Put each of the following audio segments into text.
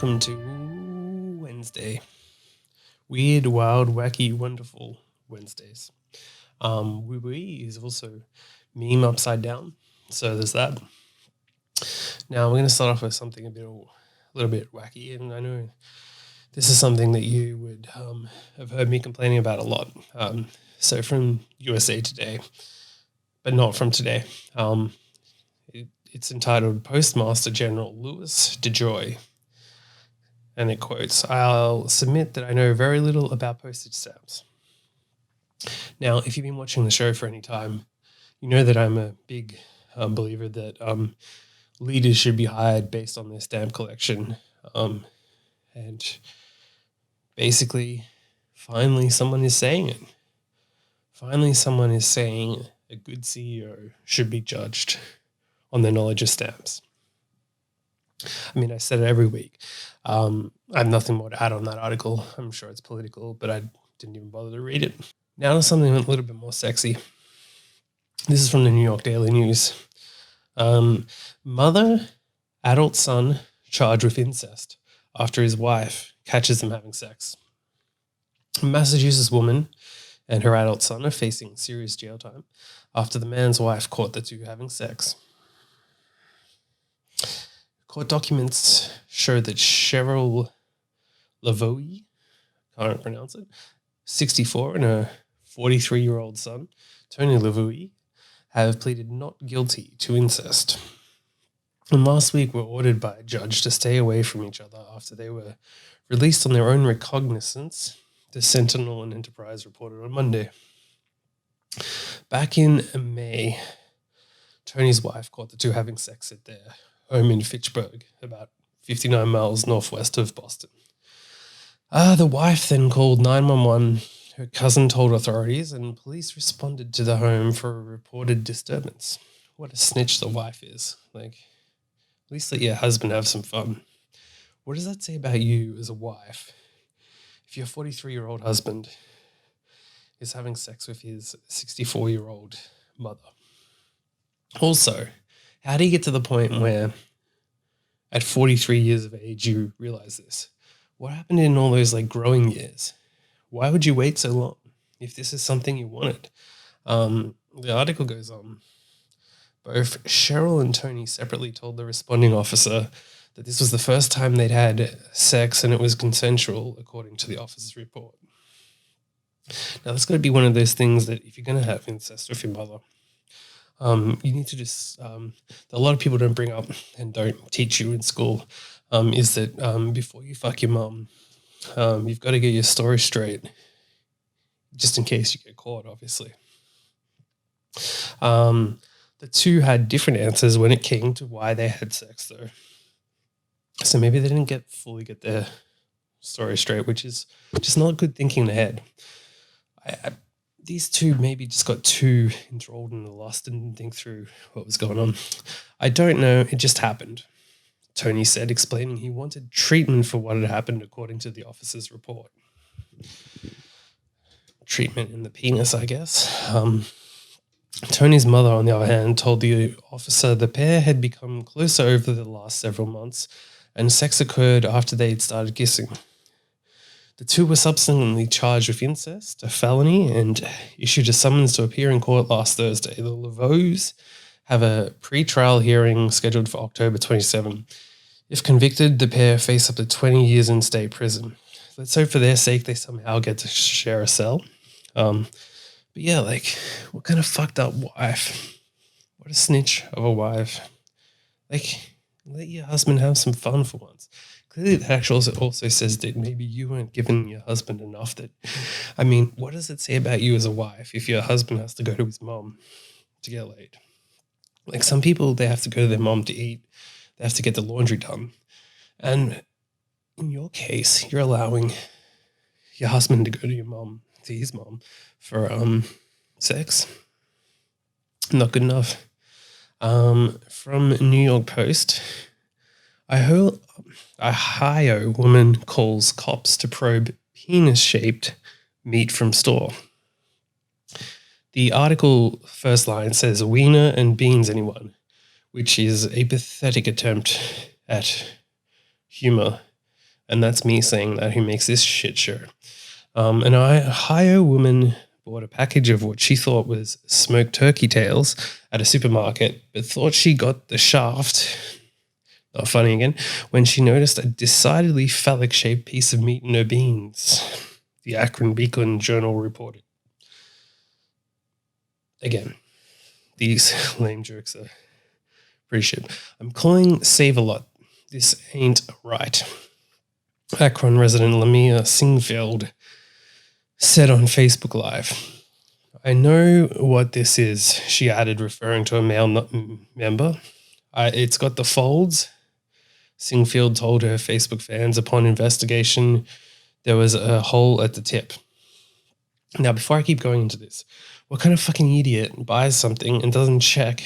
welcome to Wednesday. Weird, wild, wacky, wonderful Wednesdays. WeWe is also meme upside down, so there's that. Now we're going to start off with something a little bit wacky, and I know this is something that you would have heard me complaining about a lot. So from USAToday, but not from today. It's entitled Postmaster General Louis DeJoy, and it quotes, "I'll submit that I know very little about postage stamps." Now, if you've been watching the show for any time, you know that I'm a big believer that leaders should be hired based on their stamp collection. And basically, finally someone is saying it. Finally someone is saying a good CEO should be judged on their knowledge of stamps. I mean, I said it every week. I have nothing more to add on that article. I'm sure it's political, but I didn't even bother to read it. Now to something a little bit more sexy. This is from the NyDailyNews. Mother, adult son charged with incest after his wife catches them having sex. A Massachusetts woman and her adult son are facing serious jail time after the man's wife caught the two having sex. Court documents show that Cheryl Lavoie, can't pronounce it, 64, and her 43-year-old son, Tony Lavoie, have pleaded not guilty to incest. And last week were ordered by a judge to stay away from each other after they were released on their own recognizance, the Sentinel and Enterprise reported on Monday. Back in May, Tony's wife caught the two having sex at their home in Fitchburg, about 59 miles northwest of Boston. The wife then called 911. Her cousin told authorities, and police responded to the home for a reported disturbance. What a snitch the wife is. At least let your husband have some fun. What does that say about you as a wife if your 43-year-old husband is having sex with his 64-year-old mother? Also, how do you get to the point where at 43 years of age you realize this? What happened in all those growing years? Why would you wait so long if this is something you wanted? The article goes on. Both Cheryl and Tony separately told the responding officer that this was the first time they'd had sex and it was consensual, according to the officer's report. Now, that's got to be one of those things that if you're going to have incest with your mother, you need to just, a lot of people don't bring up and don't teach you in school, is that before you fuck your mum, you've got to get your story straight, just in case you get caught, obviously. The two had different answers when it came to why they had sex, though. So maybe they didn't fully get their story straight, which is just not good thinking ahead. These two maybe just got too enthralled in the lust and didn't think through what was going on. I don't know. It just happened, Tony said, explaining he wanted treatment for what had happened, according to the officer's report. Treatment in the penis, I guess. Tony's mother, on the other hand, told the officer the pair had become closer over the last several months and sex occurred after they had started kissing. The two were subsequently charged with incest, a felony, and issued a summons to appear in court last Thursday. The Lavoies have a pre-trial hearing scheduled for October 27. If convicted, the pair face up to 20 years in state prison. Let's hope for their sake they somehow get to share a cell. But yeah, what kind of fucked up wife? What a snitch of a wife. Let your husband have some fun for once. Clearly that actually also says that maybe you weren't giving your husband enough what does it say about you as a wife if your husband has to go to his mom to get laid? Some people, they have to go to their mom to eat. They have to get the laundry done. And in your case, you're allowing your husband to go to his mom for sex. Not good enough. From New York Post, Ohio woman calls cops to probe penis-shaped meat from store. The article first line says, "Wiener and beans, anyone?" which is a pathetic attempt at humor And that's me saying that, who makes this shit show. An Ohio woman bought a package of what she thought was smoked turkey tails at a supermarket, but thought she got the shaft, not funny again, when she noticed a decidedly phallic-shaped piece of meat in her beans, the Akron Beacon Journal reported. Again, these lame jokes are pretty shit. I'm calling Save-A-Lot. This ain't right. Akron resident Lamia Singfield said on Facebook Live, I know what this is, she added, referring to a male member. It's got the folds. Singfield told her Facebook fans upon investigation there was a hole at the tip. Now, before I keep going into this, what kind of fucking idiot buys something and doesn't check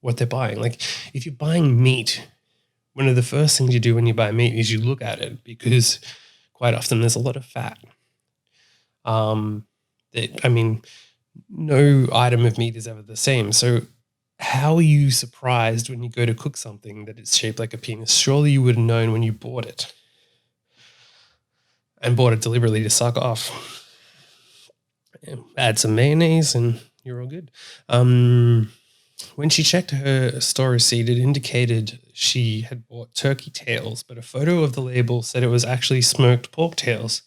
what they're buying? Like, if you're buying meat, one of the first things you do when you buy meat is you look at it, because quite often there's a lot of fat. No item of meat is ever the same. So how are you surprised when you go to cook something that it's shaped like a penis? Surely you would have known when you bought it, and bought it deliberately to suck off. Add some mayonnaise and you're all good. When she checked her store receipt, it indicated she had bought turkey tails, but a photo of the label said it was actually smoked pork tails.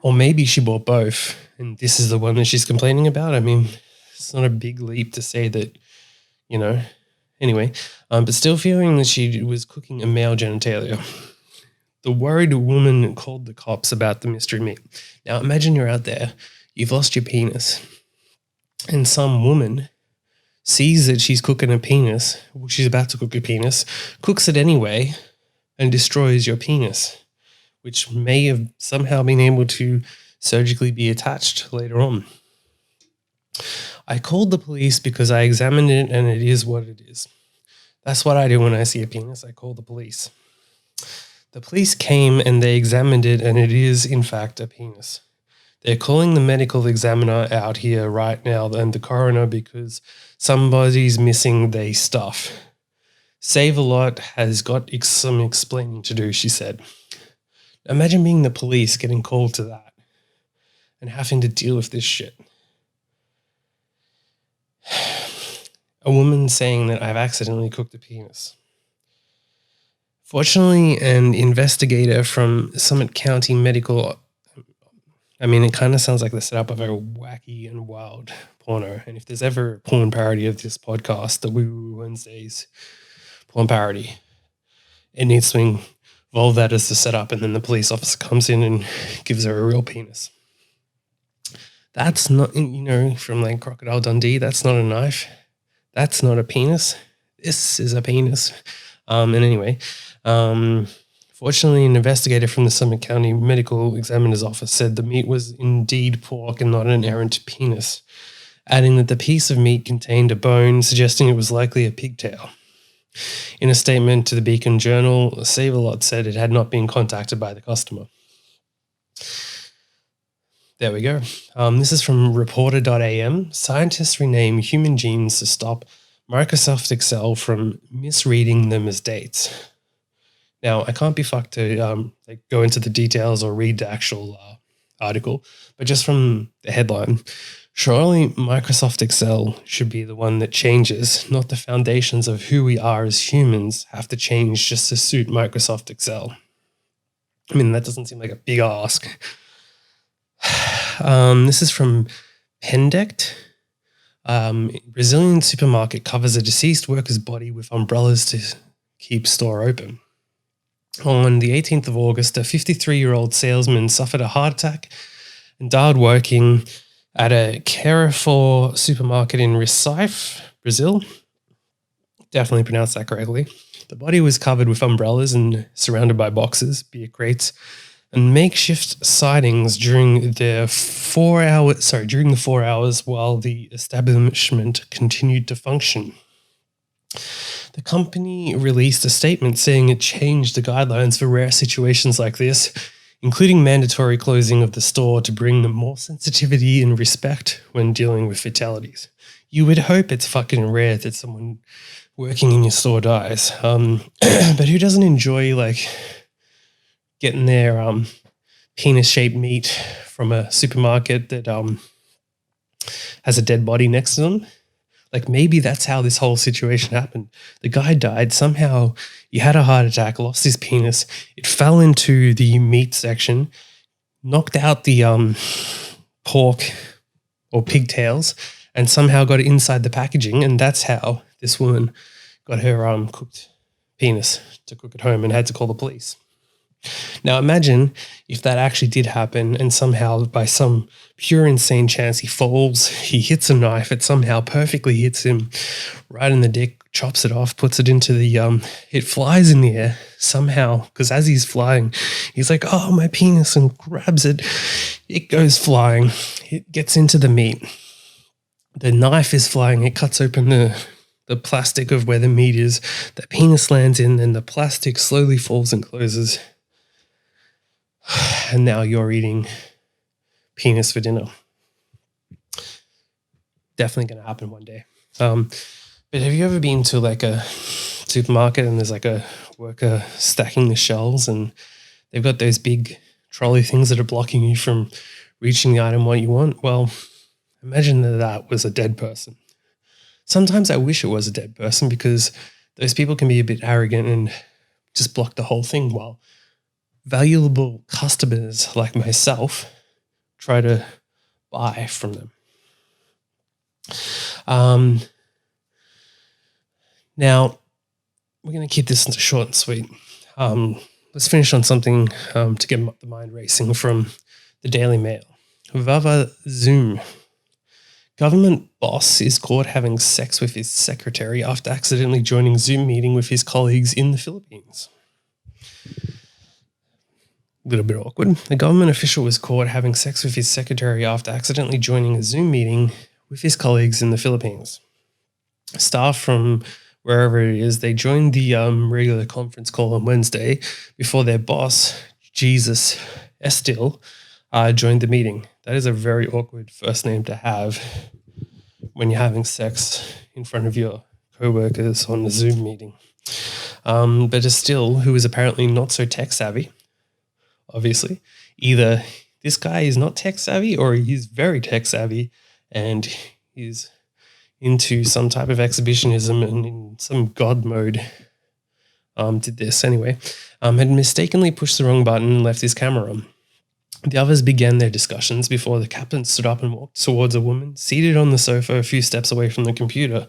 Or maybe she bought both, and this is the one that she's complaining about. I mean, it's not a big leap to say that, Anyway, but still feeling that she was cooking a male genitalia. The worried woman called the cops about the mystery meat. Now, imagine you're out there, you've lost your penis, and some woman sees that she's cooking a penis, she's about to cook a penis, cooks it anyway, and destroys your penis, which may have somehow been able to surgically be attached later on. I called the police because I examined it and it is what it is. That's what I do when I see a penis. I call the police. The police came and they examined it and it is, in fact, a penis. They're calling the medical examiner out here right now and the coroner because somebody's missing their stuff. Save-A-Lot has got some explaining to do, she said. Imagine being the police getting called to that and having to deal with this shit. A woman saying that I've accidentally cooked a penis. Fortunately, an investigator from Summit County Medical, it kind of sounds like the setup of a wacky and wild porno. And if there's ever a porn parody of this podcast, the WeWeWednesdays porn parody, it needs to involve that as the setup, and then the police officer comes in and gives her a real penis. That's not, from like Crocodile Dundee, that's not a knife. That's not a penis. This is a penis. Fortunately, an investigator from the Summit County Medical Examiner's Office said the meat was indeed pork and not an errant penis, adding that the piece of meat contained a bone, suggesting it was likely a pigtail. In a statement to the Beacon Journal, Save-A-Lot said it had not been contacted by the customer. There we go. This is from reporter.am. Scientists rename human genes to stop Microsoft Excel from misreading them as dates. Now, I can't be fucked to go into the details or read the actual article, but just from the headline, surely Microsoft Excel should be the one that changes, not the foundations of who we are as humans have to change just to suit Microsoft Excel. That doesn't seem like a big ask. This is from Pendect. Brazilian supermarket covers a deceased worker's body with umbrellas to keep store open. On the 18th of August, a 53-year-old salesman suffered a heart attack and died working at a Carrefour supermarket in Recife, Brazil. Definitely pronounced that correctly. The body was covered with umbrellas and surrounded by boxes, beer crates, and makeshift sidings during the 4 hours while the establishment continued to function. The company released a statement saying it changed the guidelines for rare situations like this including mandatory closing of the store to bring them more sensitivity and respect when dealing with fatalities. You would hope it's fucking rare that someone working in your store dies. But who doesn't enjoy like getting their penis-shaped meat from a supermarket that has a dead body next to them? Like maybe that's how this whole situation happened. The guy died. Somehow he had a heart attack, lost his penis. It fell into the meat section, knocked out the pork or pigtails, and somehow got it inside the packaging. And that's how this woman got her cooked penis to cook at home and had to call the police. Now imagine if that actually did happen and somehow by some pure insane chance he falls, he hits a knife, it somehow perfectly hits him right in the dick, chops it off, puts it into the, it flies in the air somehow because as he's flying, he's like, oh, my penis, and grabs it. It goes flying. It gets into the meat. The knife is flying. It cuts open the plastic of where the meat is. The penis lands in, and the plastic slowly falls and closes. And now you're eating penis for dinner. Definitely going to happen one day. But have you ever been to like a supermarket and there's like a worker stacking the shelves and they've got those big trolley things that are blocking you from reaching the item what you want? Well, imagine that was a dead person. Sometimes I wish it was a dead person because those people can be a bit arrogant and just block the whole thing while valuable customers like myself try to buy from them. Now, we're going to keep this short and sweet. Let's finish on something to get the mind racing from the Daily Mail. Vava Zoom. Government boss is caught having sex with his secretary after accidentally joining Zoom meeting with his colleagues in the Philippines. A little bit awkward. A government official was caught having sex with his secretary after accidentally joining a Zoom meeting with his colleagues in the Philippines. Staff from wherever it is, they joined the regular conference call on Wednesday before their boss, Jesus Estil, joined the meeting. That is a very awkward first name to have when you're having sex in front of your co-workers on a Zoom meeting. But Estil, who is apparently not so tech savvy, obviously, either this guy is not tech savvy or he's very tech savvy and he's into some type of exhibitionism and in some god mode, did this anyway, had mistakenly pushed the wrong button and left his camera on. The others began their discussions before the captain stood up and walked towards a woman seated on the sofa a few steps away from the computer.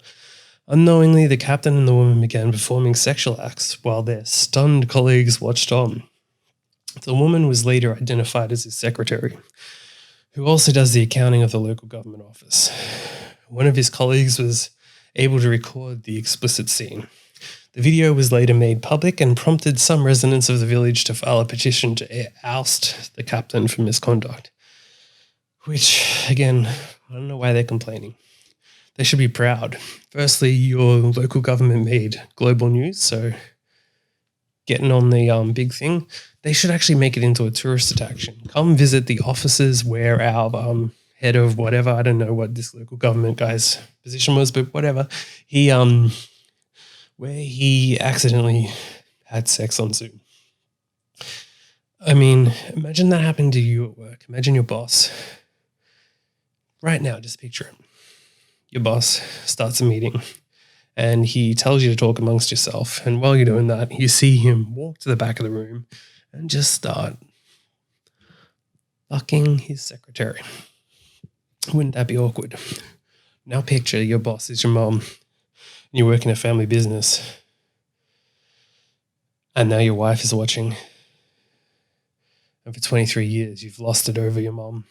Unknowingly, the captain and the woman began performing sexual acts while their stunned colleagues watched on. The woman was later identified as his secretary, who also does the accounting of the local government office. One of his colleagues was able to record the explicit scene. The video was later made public and prompted some residents of the village to file a petition to oust the captain for misconduct. Which, again, I don't know why they're complaining. They should be proud. Firstly, your local government made global news, so getting on the big thing. They should actually make it into a tourist attraction. Come visit the offices where our head of whatever, I don't know what this local government guy's position was, but whatever, where he accidentally had sex on Zoom. I mean, imagine that happened to you at work. Imagine your boss. Right now, just picture it. Your boss starts a meeting and he tells you to talk amongst yourself. And while you're doing that, you see him walk to the back of the room and just start fucking his secretary. Wouldn't that be awkward? Now picture your boss is your mom. You work in a family business and now your wife is watching. And for 23 years, you've lost it over your mom.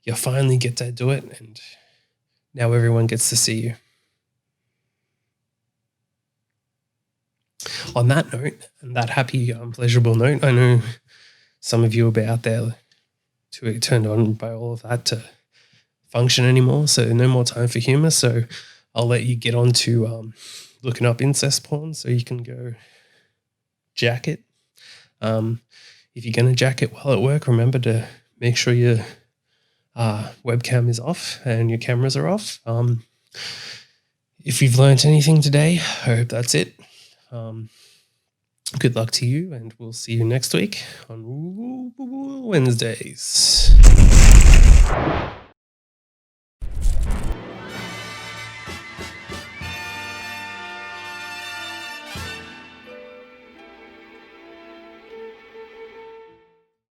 You finally get to do it and now everyone gets to see you. On that note, and that happy, pleasurable note, I know some of you will be out there too turned on by all of that to function anymore, so no more time for humor. So I'll let you get on to looking up incest porn so you can go jack it. If if you're going to jack it while at work, remember to make sure your webcam is off and your cameras are off. If you've learnt anything today, I hope that's it. Good luck to you, and we'll see you next week on Wednesdays.